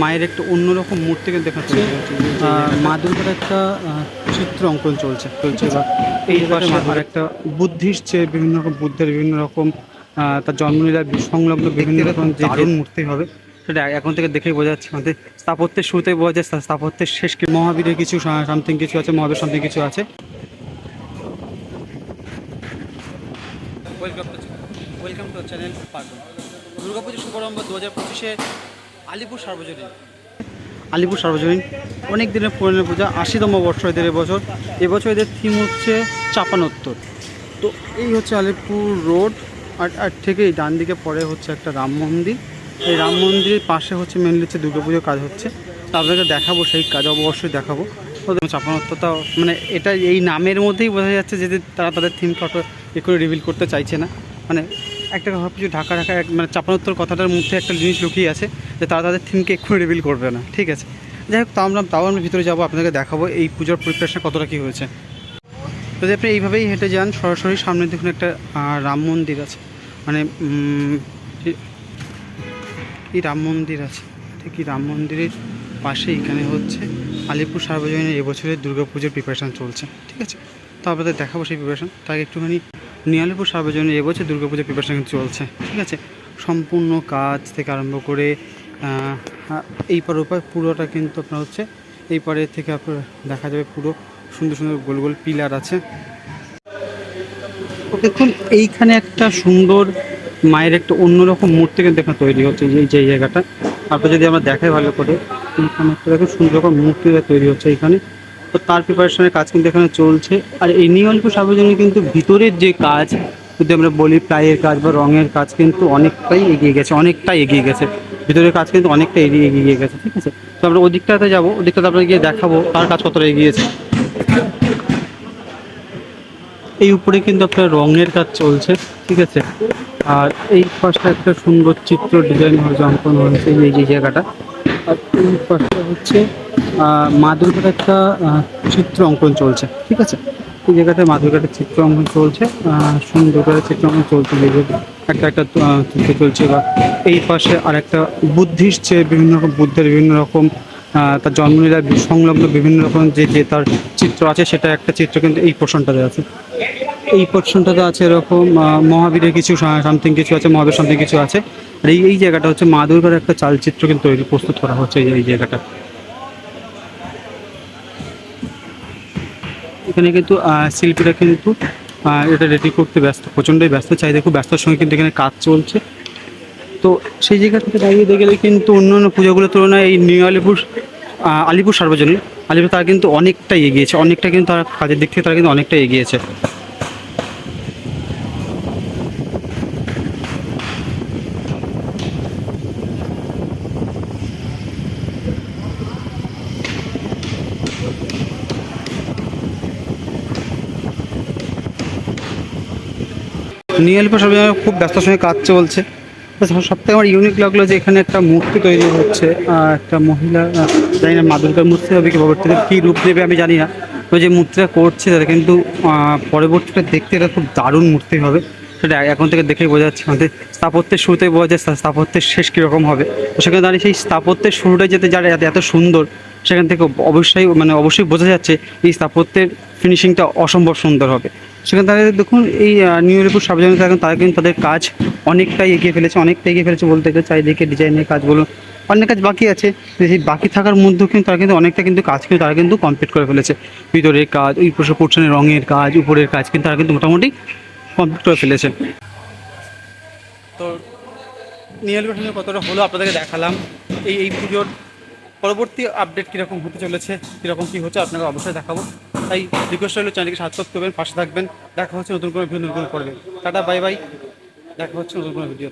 মায়ের একটা অন্যরকম মূর্তি কিন্তু দেখা যাচ্ছে। মা দুর্গার একটা চিত্র অঙ্কন চলছে এবার এই পাশে আর একটা বুদ্ধিস্ট যে বিভিন্ন রকম বুদ্ধের বিভিন্ন রকম তার জন্মলীলা সংলগ্ন বিভিন্ন রকম যে দারুণ মূর্তি হবে সেটা এখন থেকে দেখেই বোঝা যাচ্ছে। আমাদের স্থাপত্যের শুরুতেই বোঝা যায় স্থাপত্যের শেষ কি মহাবীরের কিছু সামথিং কিছু আছে, মহাবীর সামথিং কিছু আছে। ওয়েলকাম টু চ্যানেল পার্বণ। দুর্গাপুজোর শুভারম্ভ 2025-এ আলিপুর সার্বজনীন অনেক দিনের পুরনো পূজা, 80তম বর্ষ এদের এবছর। এদের থিম হচ্ছে চাপানোত্তর। তো এই হচ্ছে আলিপুর রোড, আর থেকে ডান দিকে পরে হচ্ছে একটা রাম মন্দির। এই রাম মন্দিরের পাশে হচ্ছে মেনলি হচ্ছে দুর্গাপুজোর কাজ হচ্ছে। তো আপনাকে দেখাবো সেই কাজ, অবশ্যই দেখাবো। চাপানোত্তরটা মানে এটা এই নামের মধ্যেই বোঝা যাচ্ছে যে তারা তাদের থিমটা এক্ষুনি রিভিল করতে চাইছে না। মানে একটা ভাব কিছু ঢাকা মানে চাপানোত্তর কথাটার মধ্যে একটা জিনিস লুকিয়ে আছে যে তারা তাদের থিমকে এক্ষুনি রিভিল করবে না, ঠিক আছে। যাই হোক, তাও আমরা ভিতরে যাবো, আপনাদেরকে দেখাবো এই পুজোর প্রিপারেশন কতটা কী হয়েছে। যদি আপনি এইভাবেই হেঁটে যান সরাসরি সামনে দেখুন একটা রাম মন্দির আছে। মানে এই রাম মন্দির আছে, ঠিক এই রাম মন্দিরের পাশে এখানে হচ্ছে আলিপুর সার্বজনীনের এবছরের দুর্গাপুজোর প্রিপারেশান চলছে, ঠিক আছে। তো আপনাদের দেখাবো সেই প্রিপারেশান। তাকে একটুখানি আলিপুর সার্বজনীন এবছর দুর্গাপুজোর প্রিপারেশান কিন্তু চলছে, ঠিক আছে। সম্পূর্ণ কাজ থেকে আরম্ভ করে এই পার ওপার পুরোটা কিন্তু আপনার হচ্ছে এই পারের থেকে আপনার দেখা যাবে পুরো সুন্দর সুন্দর গোল গোল পিলার আছে। দেখুন এইখানে একটা সুন্দর মায়ের একটা অন্যরকম মূর্তি কিন্তু দেখা তৈরি হচ্ছে যে জায়গাটা। তারপর যদি আমরা দেখাই ভালো করে, এইখানে একটা দেখুন সুন্দর রকম মূর্তি তৈরি হচ্ছে এখানে। তো তার প্রিপারেশনের কাজ কিন্তু এখানে চলছে। আর এই আলিপুর সার্বজনীন কিন্তু ভিতরের যে কাজ, যদি আমরা বলি প্লাইয়ের কাজ বা রঙের কাজ, কিন্তু অনেকটাই এগিয়ে গেছে। ভিতরের কাজ কিন্তু অনেকটা এগিয়ে গেছে, ঠিক আছে। তো আমরা ওদিকটাতে যাবো, ওদিকটাতে আমরা গিয়ে দেখাবো তার কাজ কতটা এগিয়েছে। এই উপরে কিন্তু আপনার রঙের কাজ চলছে, ঠিক আছে। আর এই পাশটা একটা সুন্দর চিত্র ডিজাইন হয়েছে, অঙ্কন হয়েছে এই যে জায়গাটা। আর এই পাশটা হচ্ছে মা দুর্গার একটা চিত্র অঙ্কন চলছে, ঠিক আছে। এই জায়গাতে মা দুর্গার চিত্র অঙ্কন চলছে, সুন্দর করে চিত্র অঙ্কন চলছে, একটা চিত্র চলছে। বা এই পাশে আর একটা বুদ্ধিস্ট যে বিভিন্ন রকম বুদ্ধের বিভিন্ন রকম তার জন্মলীলা সংলগ্ন বিভিন্ন রকম যে তার চিত্র আছে, সেটা একটা চিত্র কিন্তু এই পোর্শনটাতে আছে। এই পোর্শনটাতে আছে এরকম মহাবীরের কিছু সামথিং কিছু আছে, মহাবীর সামথিং কিছু আছে। আর এই জায়গাটা হচ্ছে মা দুর্গার একটা চালচিত্র কিন্তু তৈরি প্রস্তুত করা হচ্ছে এই জায়গাটা। এখানে কিন্তু শিল্পীরা কিন্তু এটা রেডি করতে ব্যস্ত, প্রচণ্ডই ব্যস্ত, চাহিদা খুব ব্যস্তর সঙ্গে কিন্তু এখানে কাজ চলছে। তো সেই জায়গা থেকে দাঁড়িয়ে দেখে গেলে কিন্তু অন্যান্য পুজোগুলোর তুলনায় এই আলিপুর সার্বজনীন তারা কিন্তু অনেকটাই এগিয়েছে, অনেকটা কিন্তু তারা কাজের দিক থেকে তারা কিন্তু অনেকটাই এগিয়েছে। আলিপুর সার্বজনীন খুব ব্যস্ত সময় কাজ চলছে। সবথেকে আমার ইউনিক লাগলো যে এখানে একটা মূর্তি তৈরি হচ্ছে, একটা মহিলা, জানি না মা দুর্গার মূর্তি হবে কি পরবর্তীতে কী রূপ নেবে আমি জানি না। ওই যে মূর্তিটা করছে তারা কিন্তু পরবর্তীতে দেখতে এটা খুব দারুণ মূর্তি হবে, সেটা এখন থেকে দেখেই বোঝা যাচ্ছে। আমাদের স্থাপত্যের শুরুতেই বোঝা যায় স্থাপত্যের শেষ কীরকম হবে। তো সেখানে দাঁড়িয়ে সেই স্থাপত্যের শুরুটা যেতে যারা এত সুন্দর, সেখান থেকে অবশ্যই বোঝা যাচ্ছে এই স্থাপত্যের ফিনিশিংটা অসম্ভব সুন্দর হবে। সেখানে তাদের দেখুন এই আলিপুর সার্বজনীন তারা কিন্তু তাদের কাজ অনেকটাই এগিয়ে ফেলেছে বলতে গেলে। চারিদিকে ডিজাইনের কাজগুলো অনেক কাজ বাকি আছে, সেই বাকি থাকার মধ্যেও কিন্তু তারা কিন্তু অনেকটা কিন্তু কাজ কিন্তু তারা কিন্তু কমপ্লিট করে ফেলেছে। ভিতরের কাজ, ওই পোর্শনের রঙের কাজ, উপরের কাজ কিন্তু তারা কিন্তু মোটামুটি কমপ্লিট করে ফেলেছে। তো আলিপুর কতটা হলো আপনাদেরকে দেখালাম। এই পুজোর পরবর্তী আপডেট কীরকম হতে চলেছে, কীরকম কী হচ্ছে আপনাকে অবশ্যই দেখাবো। তাই রিকোয়েস্ট রইল চ্যানেলকে সাবস্ক্রাইব করবেন, পাশে থাকবেন। দেখা হচ্ছে নতুন কোনো ভিডিও, নতুন করবেন। টাটা, বাই বাই, দেখা হচ্ছে নতুন কোনো ভিডিও।